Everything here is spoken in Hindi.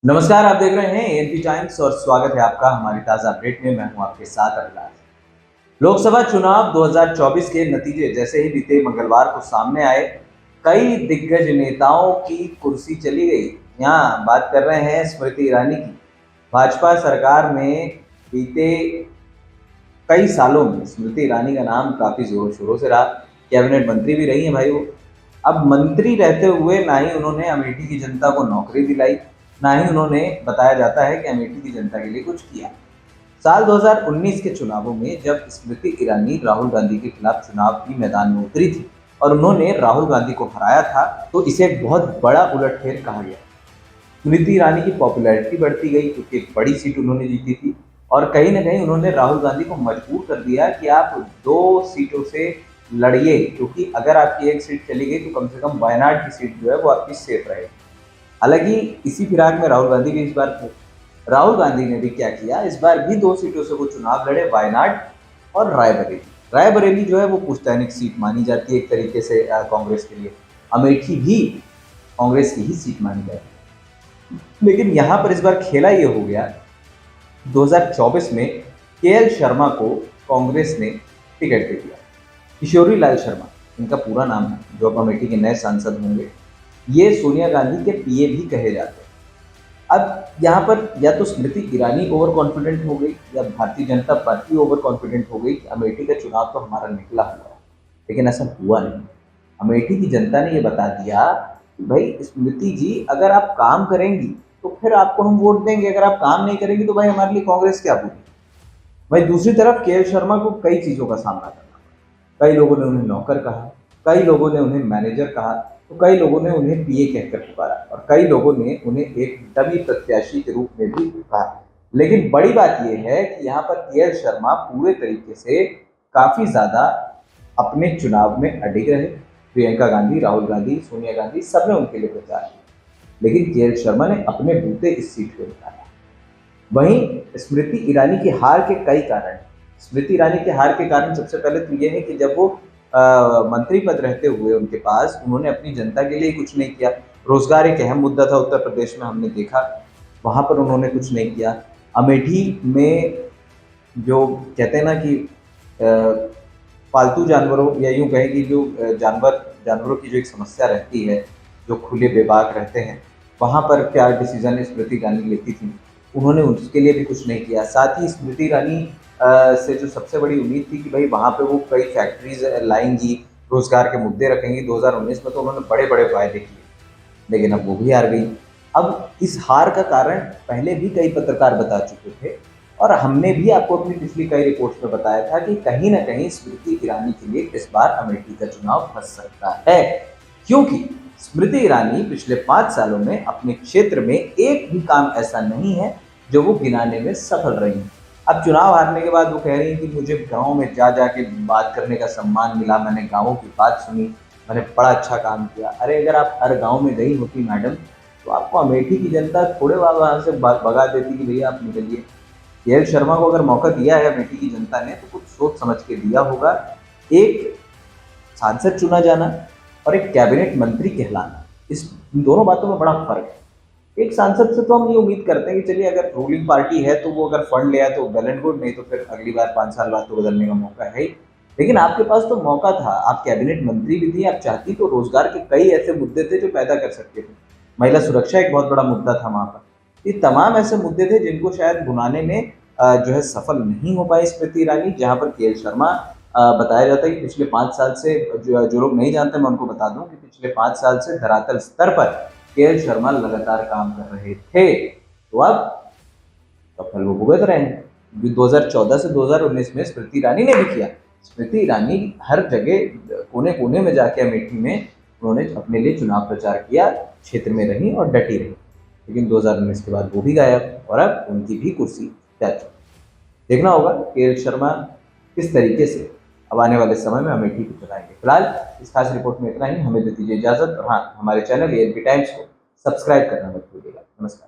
नमस्कार, आप देख रहे हैं एएनपी टाइम्स और स्वागत है आपका हमारी ताज़ा अपडेट में। मैं हूं आपके साथ अभिलाष। लोकसभा चुनाव 2024 के नतीजे जैसे ही बीते मंगलवार को सामने आए, कई दिग्गज नेताओं की कुर्सी चली गई। यहाँ बात कर रहे हैं स्मृति ईरानी की। भाजपा सरकार में बीते कई सालों में स्मृति ईरानी का नाम काफ़ी ज़ोरों शोरों से रहा। कैबिनेट मंत्री भी रही हैं भाई वो। अब मंत्री रहते हुए ना ही उन्होंने अमेठी की जनता को नौकरी दिलाई, ना ही उन्होंने बताया जाता है कि अमेठी की जनता के लिए कुछ किया। साल 2019 के चुनावों में जब स्मृति ईरानी राहुल गांधी के खिलाफ चुनाव की मैदान में उतरी थी और उन्होंने राहुल गांधी को हराया था, तो इसे एक बहुत बड़ा उलटफेर कहा गया। स्मृति ईरानी की पॉपुलैरिटी बढ़ती गई क्योंकि एक बड़ी सीट उन्होंने जीती थी और कहीं ना कहीं उन्होंने राहुल गांधी को मजबूर कर दिया कि आप 2 सीटों से लड़िए, क्योंकि अगर आपकी एक सीट चली गई तो कम से कम वायनाड की सीट जो है वो आपकी सेफ रहेगी। हालांकि इसी फिराक में राहुल गांधी भी इस बार थे। राहुल गांधी ने भी क्या किया, इस बार भी 2 सीटों से वो चुनाव लड़े, वायनाड और रायबरेली। रायबरेली जो है वो पुश्तैनिक सीट मानी जाती है एक तरीके से कांग्रेस के लिए। अमेठी भी कांग्रेस की ही सीट मानी जाती है। लेकिन यहाँ पर इस बार खेला ये हो गया, 2024 में केएल शर्मा को कांग्रेस ने टिकट दे दिया। किशोरी लाल शर्मा इनका पूरा नाम है, जो अब अमेठी के नए सांसद होंगे। ये सोनिया गांधी के पीए भी कहे जाते हैं। अब यहाँ पर या तो स्मृति ईरानी ओवर कॉन्फिडेंट हो गई या Bharatiya Janata party over confident हो गई कि अमेठी का चुनाव तो हमारा निकला हुआ है। लेकिन ऐसा हुआ नहीं। अमेठी की जनता ने ये बता दिया कि भाई स्मृति जी, अगर आप काम करेंगी तो फिर आपको हम वोट देंगे, अगर आप काम नहीं करेंगी तो भाई हमारे लिए कांग्रेस क्या बोली। भाई दूसरी तरफ केएल शर्मा को कई चीज़ों का सामना करना पड़ा। कई लोगों ने उन्हें नौकर कहा, कई लोगों ने उन्हें मैनेजर कहा, तो कई लोगों ने उन्हें पीए कहकर पुकारा और कई लोगों ने उन्हें एक डमी प्रत्याशी के रूप में भी कहा। लेकिन बड़ी बात यह है कि यहाँ पर केएल शर्मा पूरे तरीके से काफ़ी ज़्यादा अपने चुनाव में अडिग रहे। प्रियंका गांधी, राहुल गांधी, सोनिया गांधी सबने उनके लिए प्रचार किया, लेकिन केएल शर्मा ने अपने बूते इस सीट को निकाला। वहीं स्मृति ईरानी की हार के कई कारण। स्मृति ईरानी के हार के कारण सबसे पहले तो ये है कि जब वो मंत्री पद रहते हुए उनके पास, उन्होंने अपनी जनता के लिए कुछ नहीं किया। रोजगार एक अहम मुद्दा था उत्तर प्रदेश में, हमने देखा, वहाँ पर उन्होंने कुछ नहीं किया। अमेठी में जो कहते हैं ना कि पालतू जानवरों या यूं कहें कि जो जानवरों की जो एक समस्या रहती है, जो खुले बेबाक रहते हैं, वहाँ पर क्या डिसीजन स्मृति ईरानी लेती थी, उन्होंने उसके लिए भी कुछ नहीं किया। साथ ही स्मृति ईरानी से जो सबसे बड़ी उम्मीद थी कि भाई वहाँ पे वो कई फैक्ट्रीज लाएंगी, रोजगार के मुद्दे रखेंगी। 2019 में तो उन्होंने बड़े बड़े वायदे किए, लेकिन अब वो भी हार गई। अब इस हार का कारण पहले भी कई पत्रकार बता चुके थे और हमने भी आपको अपनी पिछली कई रिपोर्ट्स में बताया था कि कहीं ना कहीं स्मृति ईरानी के लिए इस बार अमेठी का चुनाव फंस सकता है, क्योंकि स्मृति ईरानी पिछले 5 सालों में अपने क्षेत्र में एक भी काम ऐसा नहीं है जो वो गिनाने में सफल रही हैं। अब चुनाव हारने के बाद वो कह रही हैं कि मुझे गाँव में जा जाके बात करने का सम्मान मिला, मैंने गाँवों की बात सुनी, मैंने बड़ा अच्छा काम किया। अरे अगर आप हर गाँव में गई होती मैडम, तो आपको अमेठी की जनता थोड़े वहाँ से भगा देती कि भैया आप निकलिए। केएल शर्मा को अगर मौका दिया है अमेठी की जनता ने, तो कुछ सोच समझ के दिया होगा। एक सांसद चुना जाना और एक कैबिनेट मंत्री कहलाना, इस दोनों बातों में बड़ा फर्क है। एक सांसद से तो हम ये उम्मीद करते हैं कि चलिए अगर रूलिंग पार्टी है तो वो अगर फंड ले आए तो वेल एंड गुड, नहीं तो फिर अगली बार 5 साल बाद तो बदलने का मौका है ही। लेकिन आपके पास तो मौका था, आप कैबिनेट मंत्री भी थी, आप चाहती तो रोजगार के कई ऐसे मुद्दे थे जो पैदा कर सकते थे। महिला सुरक्षा एक बहुत बड़ा मुद्दा था वहाँ पर। ये तमाम ऐसे मुद्दे थे जिनको शायद भुनाने में जो है सफल नहीं हो पाई स्मृति ईरानी। जहाँ पर केएल शर्मा बताया जाता है कि पिछले 5 साल से, जो लोग नहीं जानते मैं उनको बता दूं कि पिछले 5 साल से धरातल स्तर पर केएल शर्मा लगातार काम कर रहे थे। तो अब फल वो भुगत रहे हैं। 2014 से 2019 में स्मृति ईरानी ने भी किया। स्मृति ईरानी हर जगह कोने कोने में जाके अमेठी में उन्होंने अपने लिए चुनाव प्रचार किया, क्षेत्र में रही और डटी रही। लेकिन 2019 के बाद वो भी गायब और अब उनकी भी कुर्सी तय। देखना होगा केएल शर्मा किस तरीके से अब आने वाले समय में अमेठी को चलाएंगे। फिलहाल इस खास रिपोर्ट में इतना ही। हमें दे दीजिए इजाजत और हाँ, हमारे चैनल एएनपी टाइम्स को सब्सक्राइब करना मत भूलिएगा। नमस्कार।